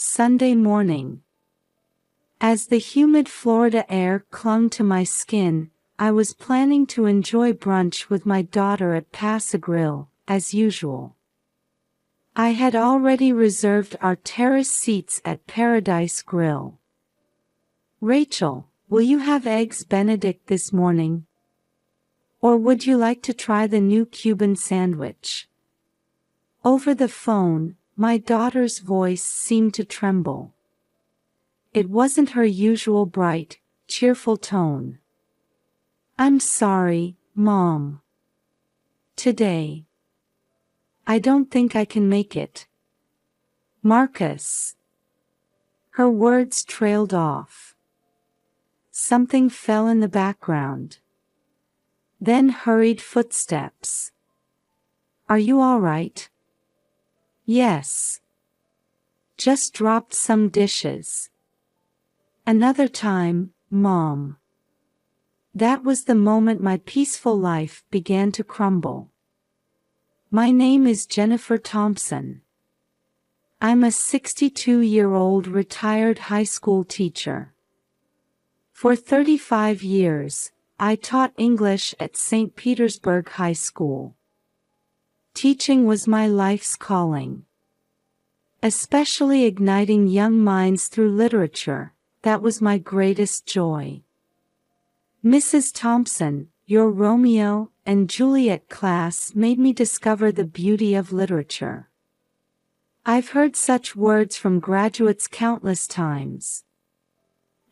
Sunday morning. As the humid Florida air clung to my skin, I was planning to enjoy brunch with my daughter at Paso Grill, as usual. I had already reserved our terrace seats at Paradise Grill. "Rachel, will you have eggs Benedict this morning? Or would you like to try the new Cuban sandwich?" Over the phone, my daughter's voice seemed to tremble. It wasn't her usual bright, cheerful tone. "I'm sorry, Mom. Today. I don't think I can make it. Marcus." Her words trailed off. Something fell in the background. Then hurried footsteps. "Are you all right?" "Yes. Just dropped some dishes." "Another time, Mom." That was the moment my peaceful life began to crumble. My name is Jennifer Thompson. I'm a 62-year-old retired high school teacher. For 35 years, I taught English at St. Petersburg High School. Teaching was my life's calling. Especially igniting young minds through literature, that was my greatest joy. Mrs. Thompson, your Romeo and Juliet class made me discover the beauty of literature. I've heard such words from graduates countless times.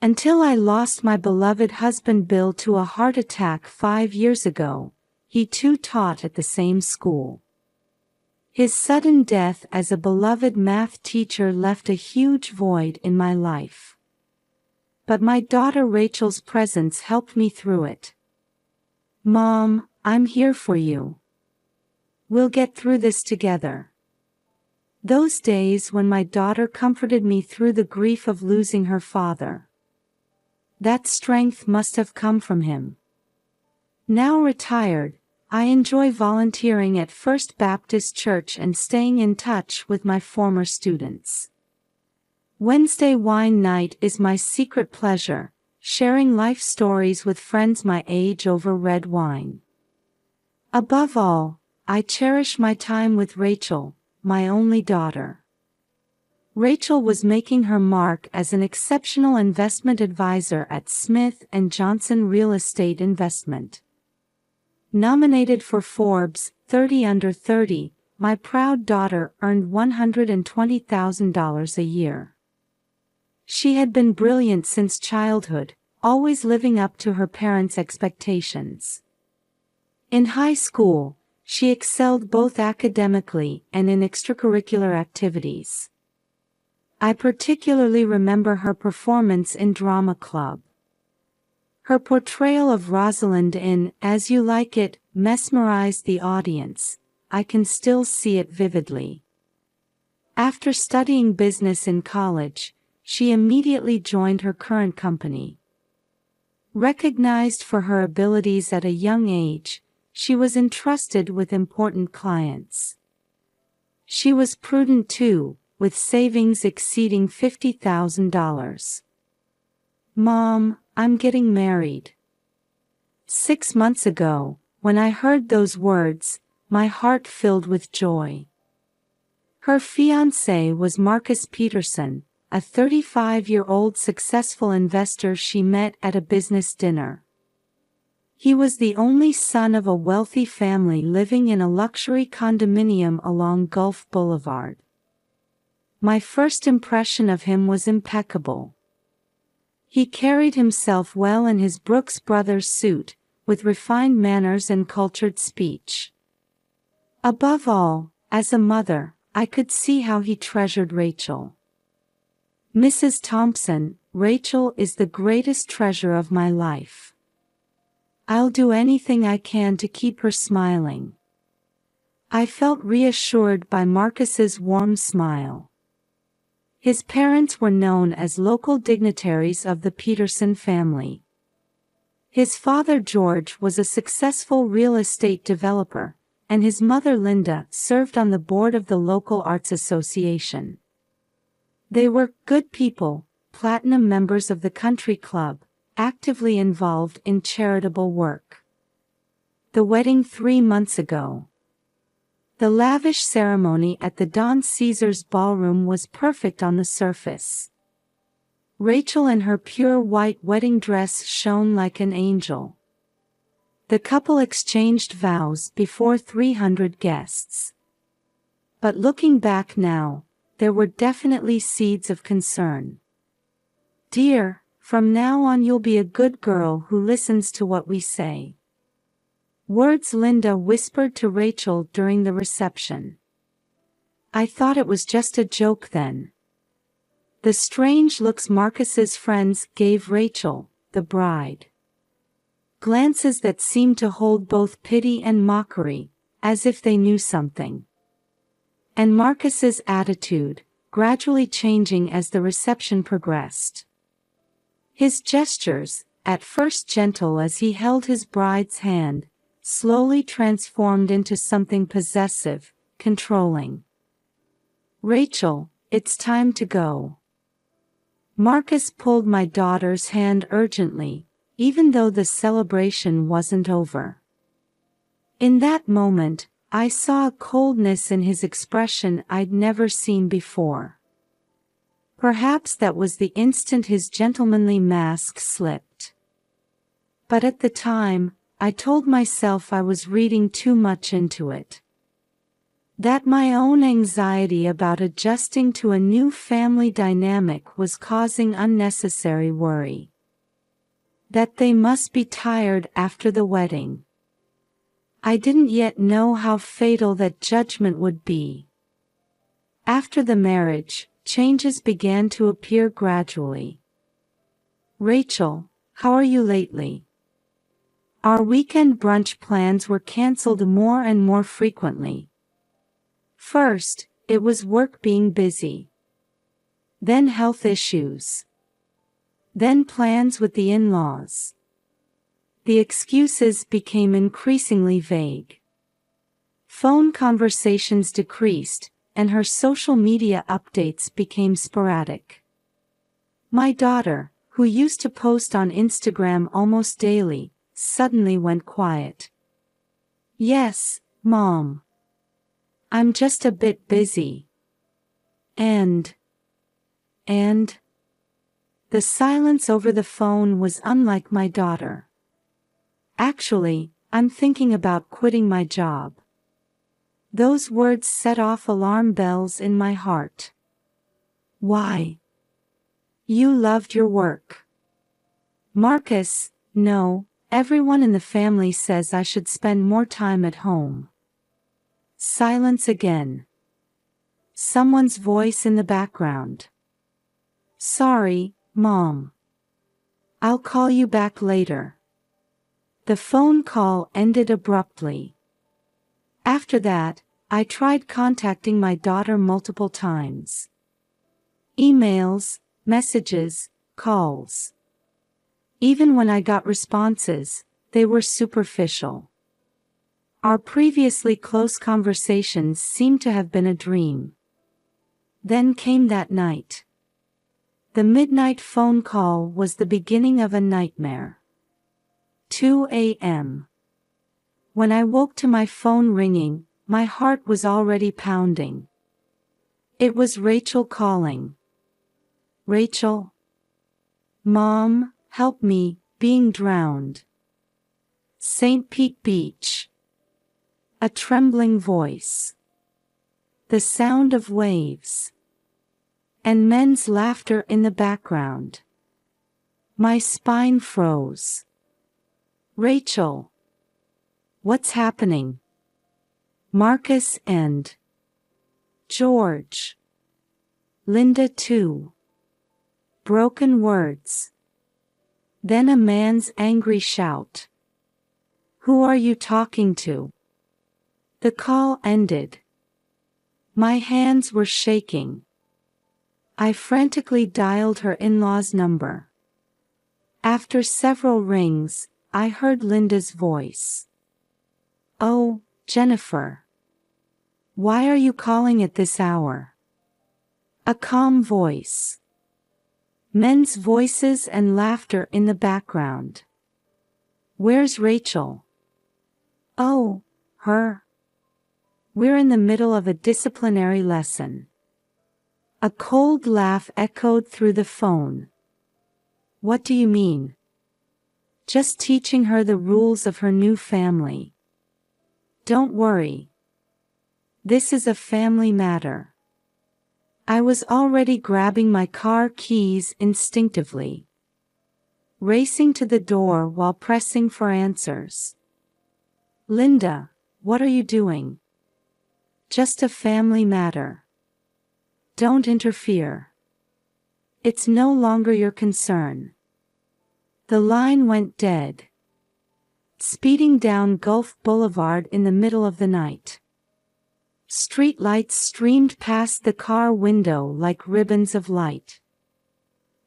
Until I lost my beloved husband Bill to a heart attack 5 years ago, he too taught at the same school. His sudden death as a beloved math teacher left a huge void in my life. But my daughter Rachel's presence helped me through it. "Mom, I'm here for you. We'll get through this together." Those days when my daughter comforted me through the grief of losing her father. That strength must have come from him. Now retired, I enjoy volunteering at First Baptist Church and staying in touch with my former students. Wednesday wine night is my secret pleasure, sharing life stories with friends my age over red wine. Above all, I cherish my time with Rachel, my only daughter. Rachel was making her mark as an exceptional investment advisor at Smith & Johnson Real Estate Investment. Nominated for Forbes 30 Under 30, my proud daughter earned $120,000 a year. She had been brilliant since childhood, always living up to her parents' expectations. In high school, she excelled both academically and in extracurricular activities. I particularly remember her performance in drama club. Her portrayal of Rosalind in As You Like It mesmerized the audience. I can still see it vividly. After studying business in college, she immediately joined her current company. Recognized for her abilities at a young age, she was entrusted with important clients. She was prudent too, with savings exceeding $50,000. "Mom, I'm getting married." 6 months ago, when I heard those words, my heart filled with joy. Her fiancé was Marcus Peterson, a 35-year-old successful investor she met at a business dinner. He was the only son of a wealthy family living in a luxury condominium along Gulf Boulevard. My first impression of him was impeccable. He carried himself well in his Brooks Brothers suit, with refined manners and cultured speech. Above all, as a mother, I could see how he treasured Rachel. "Mrs. Thompson, Rachel is the greatest treasure of my life. I'll do anything I can to keep her smiling." I felt reassured by Marcus's warm smile. His parents were known as local dignitaries of the Peterson family. His father George was a successful real estate developer, and his mother Linda served on the board of the local arts association. They were good people, platinum members of the country club, actively involved in charitable work. The wedding 3 months ago. The lavish ceremony at the Don Caesar's ballroom was perfect on the surface. Rachel in her pure white wedding dress shone like an angel. The couple exchanged vows before 300 guests. But looking back now, there were definitely seeds of concern. "Dear, from now on you'll be a good girl who listens to what we say." Words Linda whispered to Rachel during the reception. "I thought it was just a joke then." The strange looks Marcus's friends gave Rachel, the bride. Glances that seemed to hold both pity and mockery, as if they knew something. And Marcus's attitude, gradually changing as the reception progressed. His gestures, at first gentle as he held his bride's hand, slowly transformed into something possessive, controlling. "Rachel, it's time to go." Marcus pulled my daughter's hand urgently, even though the celebration wasn't over. In that moment, I saw a coldness in his expression I'd never seen before. Perhaps that was the instant his gentlemanly mask slipped. But at the time, I told myself I was reading too much into it. That my own anxiety about adjusting to a new family dynamic was causing unnecessary worry. That they must be tired after the wedding. I didn't yet know how fatal that judgment would be. After the marriage, changes began to appear gradually. "Rachel, how are you lately?" Our weekend brunch plans were cancelled more and more frequently. First, it was work being busy. Then health issues. Then plans with the in-laws. The excuses became increasingly vague. Phone conversations decreased, and her social media updates became sporadic. My daughter, who used to post on Instagram almost daily, suddenly went quiet. "Yes, Mom. I'm just a bit busy." And the silence over the phone was unlike my daughter. "Actually, I'm thinking about quitting my job." Those words set off alarm bells in my heart. "Why? You loved your work." "Marcus, no, everyone in the family says I should spend more time at home." Silence again. Someone's voice in the background. "Sorry, Mom. I'll call you back later." The phone call ended abruptly. After that, I tried contacting my daughter multiple times. Emails, messages, calls. Even when I got responses, they were superficial. Our previously close conversations seemed to have been a dream. Then came that night. The midnight phone call was the beginning of a nightmare. 2 a.m. When I woke to my phone ringing, my heart was already pounding. It was Rachel calling. "Rachel? Mom, help me, being drowned." St. Pete Beach. A trembling voice. The sound of waves. And men's laughter in the background. My spine froze. "Rachel. What's happening?" Marcus and George. Linda too. Broken words. Then a man's angry shout. "Who are you talking to?" The call ended. My hands were shaking. I frantically dialed her in-law's number. After several rings, I heard Linda's voice. "Oh, Jennifer. Why are you calling at this hour?" A calm voice. Men's voices and laughter in the background. Where's Rachel? Oh, her. We're in the middle of a disciplinary lesson. A cold laugh echoed through the phone. What do you mean? Just teaching her the rules of her new family. Don't worry. This is a family matter. I was already grabbing my car keys instinctively, racing to the door while pressing for answers. Linda, what are you doing? Just a family matter. Don't interfere. It's no longer your concern. The line went dead. Speeding down Gulf Boulevard in the middle of the night. Street lights streamed past the car window like ribbons of light.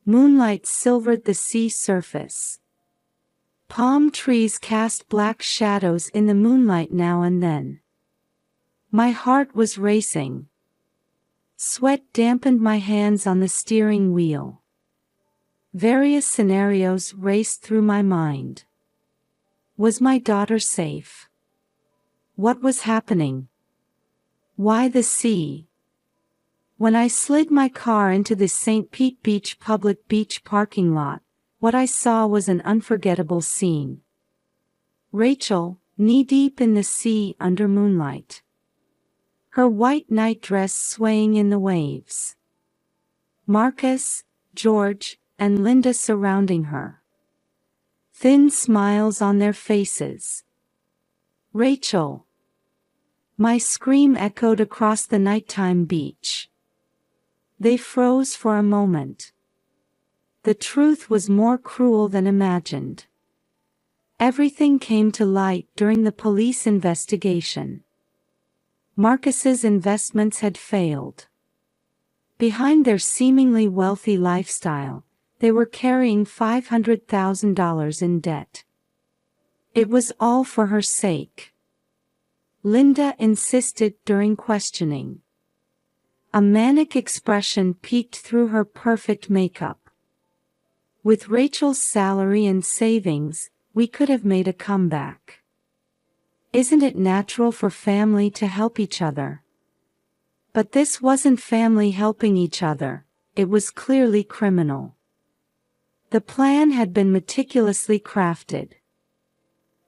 Moonlight silvered the sea surface. Palm trees cast black shadows in the moonlight now and then. My heart was racing. Sweat dampened my hands on the steering wheel. Various scenarios raced through my mind. Was my daughter safe? What was happening? Why the sea? When I slid my car into the St. Pete Beach public beach parking lot, what I saw was an unforgettable scene. Rachel, knee-deep in the sea under moonlight. Her white nightdress swaying in the waves. Marcus, George, and Linda surrounding her. Thin smiles on their faces. Rachel. My scream echoed across the nighttime beach. They froze for a moment. The truth was more cruel than imagined. Everything came to light during the police investigation. Marcus's investments had failed. Behind their seemingly wealthy lifestyle, they were carrying $500,000 in debt. It was all for her sake. Linda insisted during questioning. A manic expression peeked through her perfect makeup. With Rachel's salary and savings, we could have made a comeback. Isn't it natural for family to help each other? But this wasn't family helping each other, it was clearly criminal. The plan had been meticulously crafted.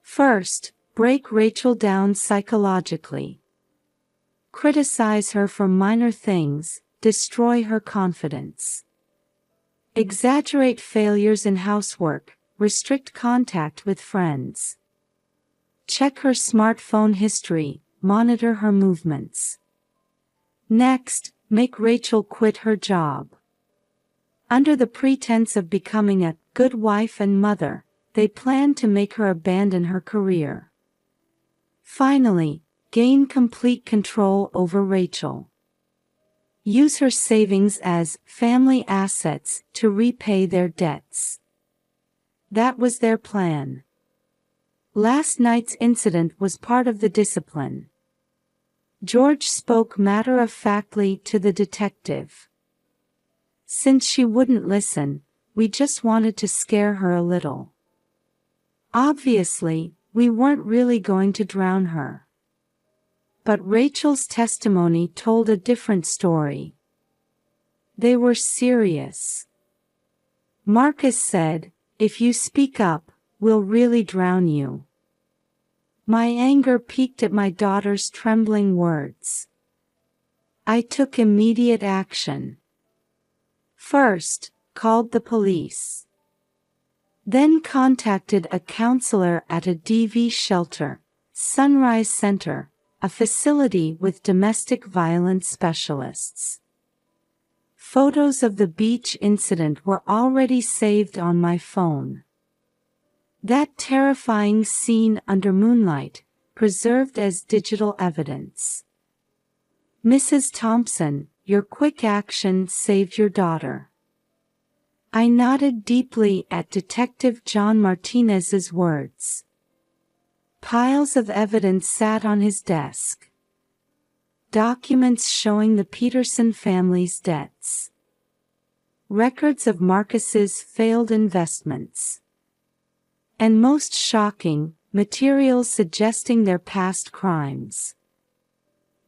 First, break Rachel down psychologically. Criticize her for minor things, destroy her confidence. Exaggerate failures in housework, restrict contact with friends. Check her smartphone history, monitor her movements. Next, make Rachel quit her job. Under the pretense of becoming a good wife and mother, they planned to make her abandon her career. Finally, gain complete control over Rachel. Use her savings as family assets to repay their debts. That was their plan. Last night's incident was part of the discipline. George spoke matter-of-factly to the detective. Since she wouldn't listen, we just wanted to scare her a little. Obviously, we weren't really going to drown her. But Rachel's testimony told a different story. They were serious. Marcus said, "If you speak up, we'll really drown you." My anger peaked at my daughter's trembling words. I took immediate action. First, called the police. Then contacted a counselor at a DV shelter, Sunrise Center, a facility with domestic violence specialists. Photos of the beach incident were already saved on my phone. That terrifying scene under moonlight, preserved as digital evidence. Mrs. Thompson, your quick action saved your daughter. I nodded deeply at Detective John Martinez's words. Piles of evidence sat on his desk. Documents showing the Peterson family's debts. Records of Marcus's failed investments. And most shocking, materials suggesting their past crimes.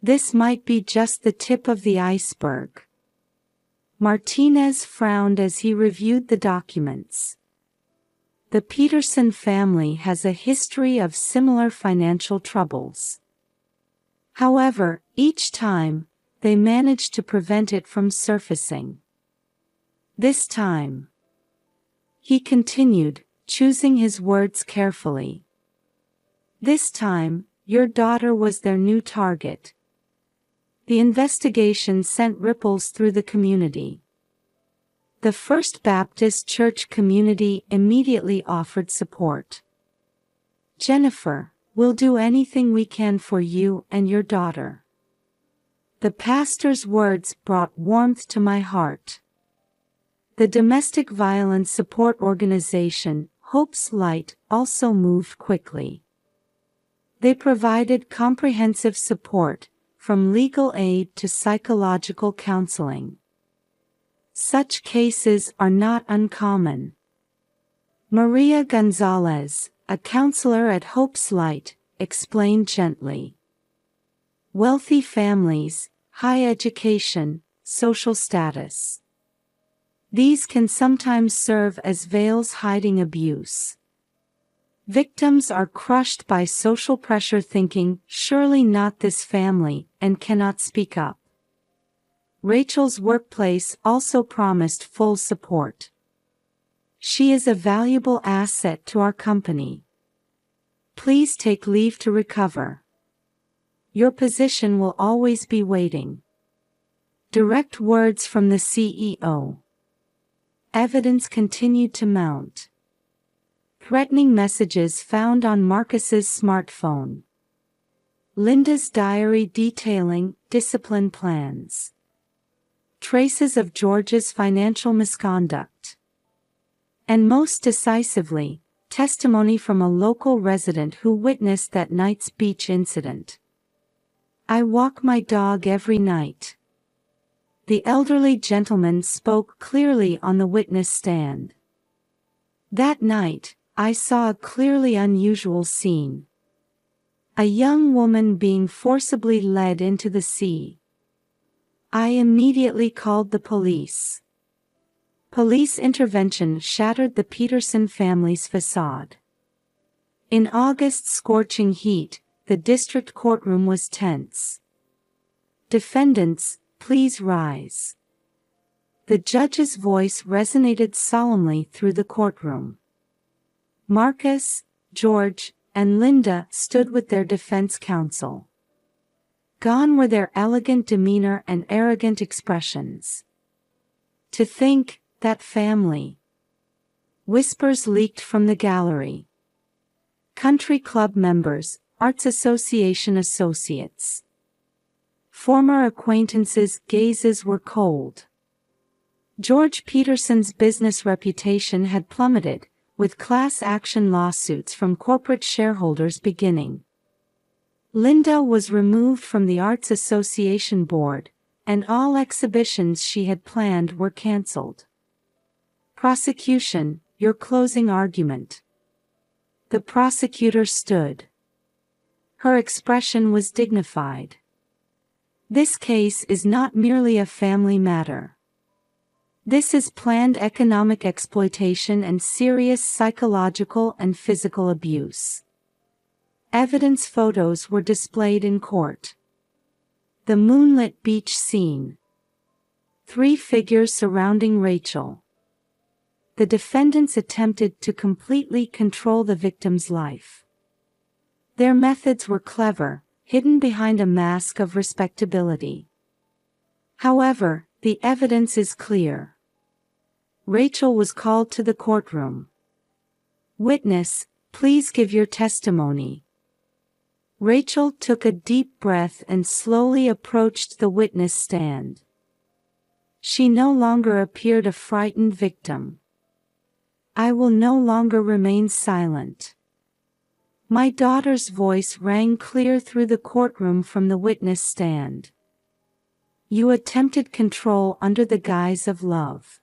This might be just the tip of the iceberg. Martinez frowned as he reviewed the documents. The Peterson family has a history of similar financial troubles. However, each time, they managed to prevent it from surfacing. This time, he continued, choosing his words carefully. This time, your daughter was their new target. The investigation sent ripples through the community. The First Baptist Church community immediately offered support. Jennifer, we'll do anything we can for you and your daughter. The pastor's words brought warmth to my heart. The domestic violence support organization, Hope's Light, also moved quickly. They provided comprehensive support, from legal aid to psychological counseling. Such cases are not uncommon. Maria Gonzalez, a counselor at Hope's Light, explained gently. Wealthy families, high education, social status. These can sometimes serve as veils hiding abuse. Victims are crushed by social pressure thinking, surely not this family, and cannot speak up. Rachel's workplace also promised full support. She is a valuable asset to our company. Please take leave to recover. Your position will always be waiting. Direct words from the CEO. Evidence continued to mount. Threatening messages found on Marcus's smartphone. Linda's diary detailing discipline plans. Traces of George's financial misconduct. And most decisively, testimony from a local resident who witnessed that night's beach incident. I walk my dog every night. The elderly gentleman spoke clearly on the witness stand. That night, I saw a clearly unusual scene. A young woman being forcibly led into the sea. I immediately called the police. Police intervention shattered the Peterson family's facade. In August's scorching heat, the district courtroom was tense. Defendants, please rise. The judge's voice resonated solemnly through the courtroom. Marcus, George, and Linda stood with their defense counsel. Gone were their elegant demeanor and arrogant expressions. To think, that family. Whispers leaked from the gallery. Country club members, Arts Association associates. Former acquaintances' gazes were cold. George Peterson's business reputation had plummeted, with class action lawsuits from corporate shareholders beginning. Linda was removed from the Arts Association board, and all exhibitions she had planned were cancelled. Prosecution, your closing argument. The prosecutor stood. Her expression was dignified. This case is not merely a family matter. This is planned economic exploitation and serious psychological and physical abuse. Evidence photos were displayed in court. The moonlit beach scene. 3 figures surrounding Rachel. The defendants attempted to completely control the victim's life. Their methods were clever, hidden behind a mask of respectability. However, the evidence is clear. Rachel was called to the courtroom. Witness, please give your testimony. Rachel took a deep breath and slowly approached the witness stand. She no longer appeared a frightened victim. I will no longer remain silent. My daughter's voice rang clear through the courtroom from the witness stand. You attempted control under the guise of love.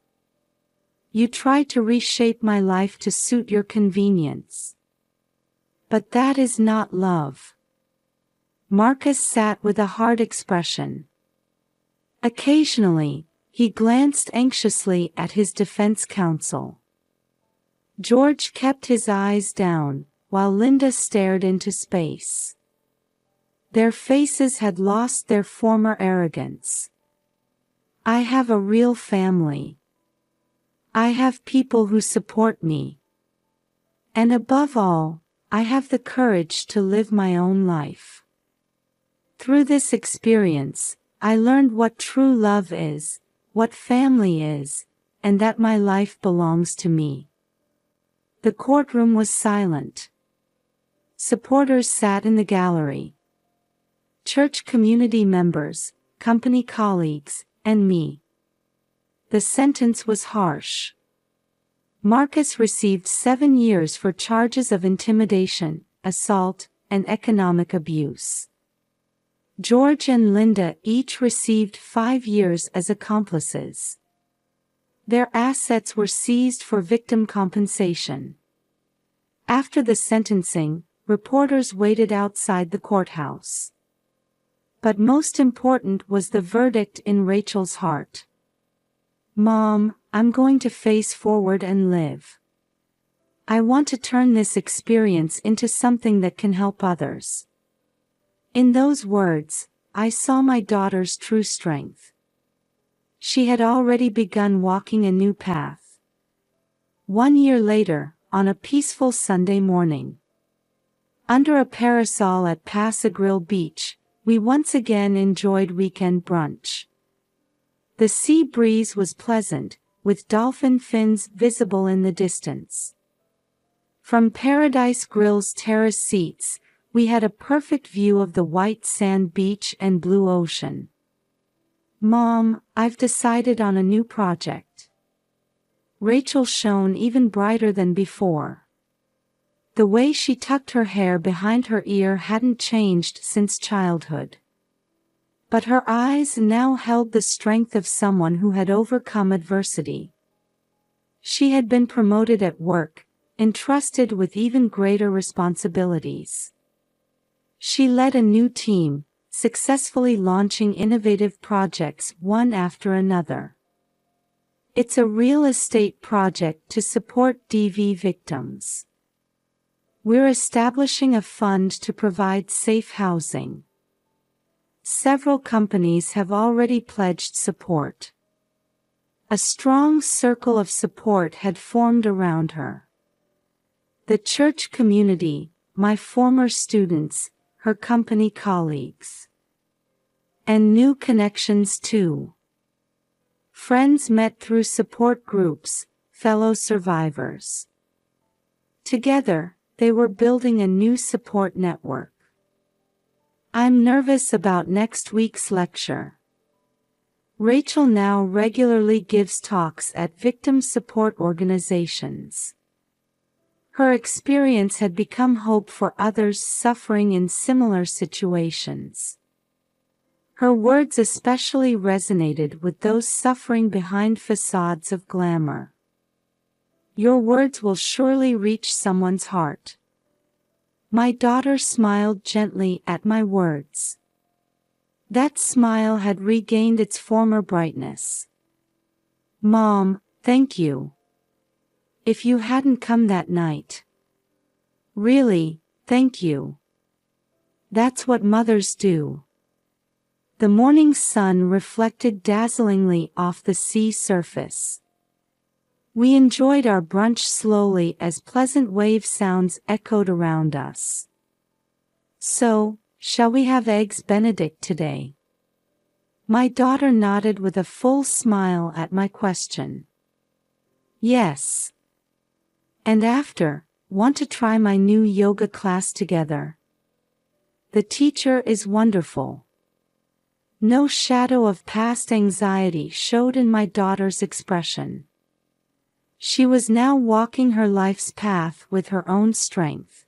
You tried to reshape my life to suit your convenience. But that is not love. Marcus sat with a hard expression. Occasionally, he glanced anxiously at his defense counsel. George kept his eyes down, while Linda stared into space. Their faces had lost their former arrogance. I have a real family. I have people who support me. And above all, I have the courage to live my own life. Through this experience, I learned what true love is, what family is, and that my life belongs to me. The courtroom was silent. Supporters sat in the gallery. Church community members, company colleagues, and me. The sentence was harsh. Marcus received 7 years for charges of intimidation, assault, and economic abuse. George and Linda each received 5 years as accomplices. Their assets were seized for victim compensation. After the sentencing, reporters waited outside the courthouse. But most important was the verdict in Rachel's heart. Mom, I'm going to face forward and live. I want to turn this experience into something that can help others. In those words, I saw my daughter's true strength. She had already begun walking a new path. 1 year later, on a peaceful Sunday morning, under a parasol at Pass-a-Grille Beach, we once again enjoyed weekend brunch. The sea breeze was pleasant, with dolphin fins visible in the distance. From Paradise Grill's terrace seats, we had a perfect view of the white sand beach and blue ocean. Mom, I've decided on a new project. Rachel shone even brighter than before. The way she tucked her hair behind her ear hadn't changed since childhood. But her eyes now held the strength of someone who had overcome adversity. She had been promoted at work, entrusted with even greater responsibilities. She led a new team, successfully launching innovative projects one after another. It's a real estate project to support DV victims. We're establishing a fund to provide safe housing. Several companies have already pledged support. A strong circle of support had formed around her. The church community, my former students, her company colleagues. And new connections too. Friends met through support groups, fellow survivors. Together, they were building a new support network. I'm nervous about next week's lecture. Rachel now regularly gives talks at victim support organizations. Her experience had become hope for others suffering in similar situations. Her words especially resonated with those suffering behind facades of glamour. Your words will surely reach someone's heart. My daughter smiled gently at my words. That smile had regained its former brightness. Mom, thank you. If you hadn't come that night. Really, thank you. That's what mothers do. The morning sun reflected dazzlingly off the sea surface. We enjoyed our brunch slowly as pleasant wave sounds echoed around us. So, shall we have eggs Benedict today? My daughter nodded with a full smile at my question. Yes. And after, want to try my new yoga class together? The teacher is wonderful. No shadow of past anxiety showed in my daughter's expression. She was now walking her life's path with her own strength.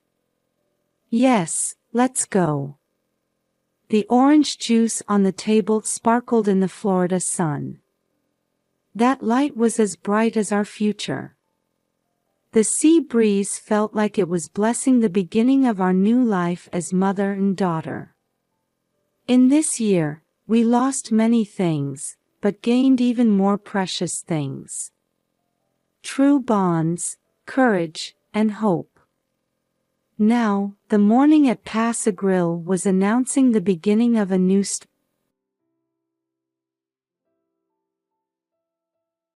Yes, let's go. The orange juice on the table sparkled in the Florida sun. That light was as bright as our future. The sea breeze felt like it was blessing the beginning of our new life as mother and daughter. In this year, we lost many things, but gained even more precious things. True bonds, courage, and hope. Now, the morning at Pass a Grill was announcing the beginning of a new